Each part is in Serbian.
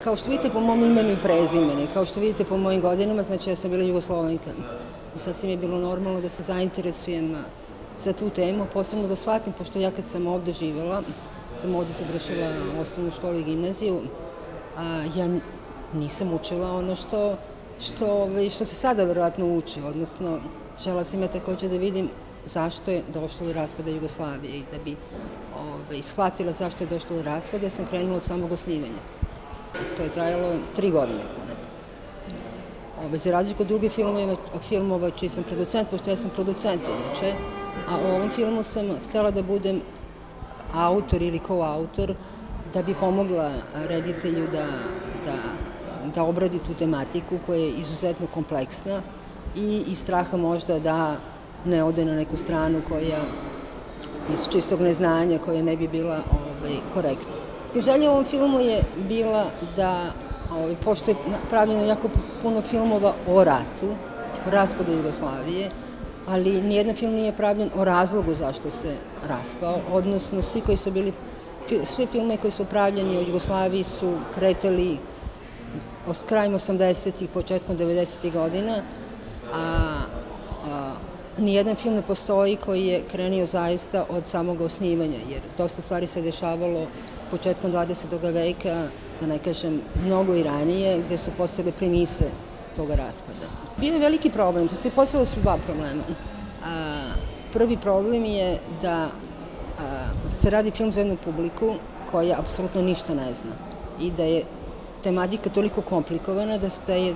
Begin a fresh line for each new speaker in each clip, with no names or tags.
Kao što vidite po mom imenu i prezimenu, kao što vidite po mojim godinama, znači ja sam bila Jugoslovenka. I sasvim je bilo normalno da se zainteresujem za tu temu, posebno da shvatim, pošto ja kad sam ovde živela, sam ovde završila osnovnu školu i gimnaziju, ja nisam učila ono što se sada verovatno uči, odnosno žela sam ja takođe da vidim zašto je došlo do raspada Jugoslavije i da bi shvatila zašto je došlo do raspada, sam krenula od samog osnivanja. To je trajalo 3 godine pune. Za razliku od drugih filmova čiji sam producent, pošto ja sam producent inače, a u ovom filmu sam htela da budem autor ili koautor da bi pomogla reditelju da obradi tu tematiku koja je izuzetno kompleksna i iz straha možda da ne ode na neku stranu koja iz čistog neznanja koja ne bi bila korektna. Želja u ovom filmu je bila da, pošto je pravljeno jako puno filmova o ratu, o raspadu Jugoslavije, ali nijedan film nije pravljen o razlogu zašto se raspao, odnosno svi filme koji su pravljeni o Jugoslaviji su kretali krajem 80-ih, početkom 90-ih godina, a nijedan film ne postoji koji je krenio zaista od samog osnivanja, jer dosta stvari se dešavalo početkom 20. veka, da ne kažem mnogo i ranije, gde su postale premise toga raspada. Bio je veliki problem, postavile su 2 problema. Prvi problem je da se radi film za jednu publiku koja apsolutno ništa ne zna i da je tematika toliko komplikovana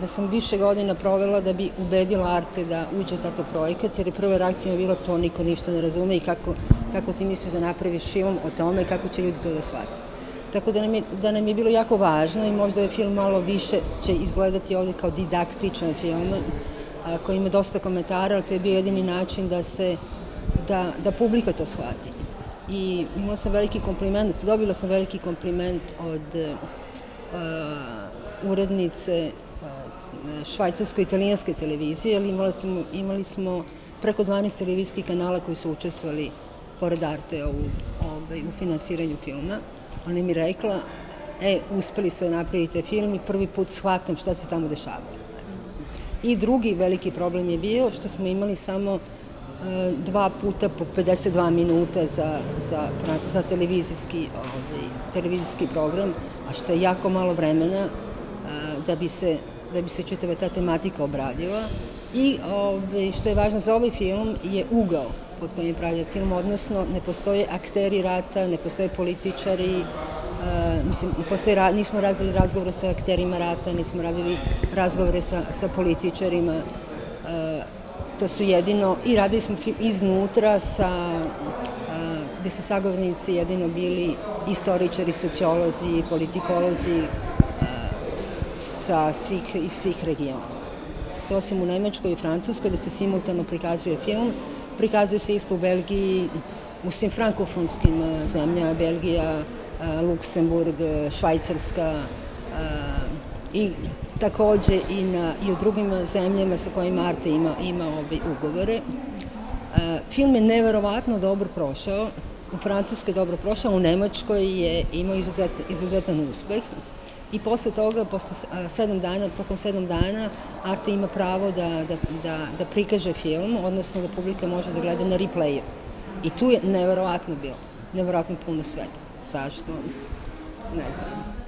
da sam više godina provela da bi ubedila Arte da uđe u takav projekat, jer je prva reakcija bila to niko ništa ne razume i kako ti misliš da napraviš film o tome, kako će ljudi to da shvate. Tako da nam je bilo jako važno i možda je film malo više će izgledati ovde kao didaktičan film koji ima dosta komentara, ali to je bio jedini način da publika to shvati. I imala sam veliki kompliment, dobila sam veliki kompliment od urednice švajcarsko-italijanske televizije, ali imali smo preko 12 televizijskih kanala koji su učestvovali pored Arte u finansiranju filma. Ona mi rekla, uspeli ste da napravite film i prvi put shvatam šta se tamo dešavalo. I drugi veliki problem je bio što smo imali samo 2 puta po 52 minuta za televizijski program, a što je jako malo vremena da bi se čitava ta tematika obradila. I što je važno za ovaj film je ugao pod kojim je pravljen film, odnosno ne postoje akteri rata, ne postoje političari, nismo radili razgovore sa akterima rata, nismo radili razgovore sa političarima, to su jedino, i radili smo iznutra gde su sagovornici jedino bili istoričari, sociolozi, politikolozi iz svih regiona. Osim u Nemačkoj i Francuskoj, gde se simultano prikazuje film, prikazuje se isto u Belgiji, u svim frankofonskim zemljama, Belgija, Luksemburg, Švajcarska i takođe i u drugim zemljama sa kojima Arte ima ugovore. Film je neverovatno dobro prošao, u Francuskoj je dobro prošao, u Nemačkoj je imao izuzetan uspeh. I posle toga, tokom 7 dana, Arte ima pravo da prikaže film, odnosno da publika može da gleda na replayu. I tu je neverovatno bilo, neverovatno puno svega. Zašto? Ne znam.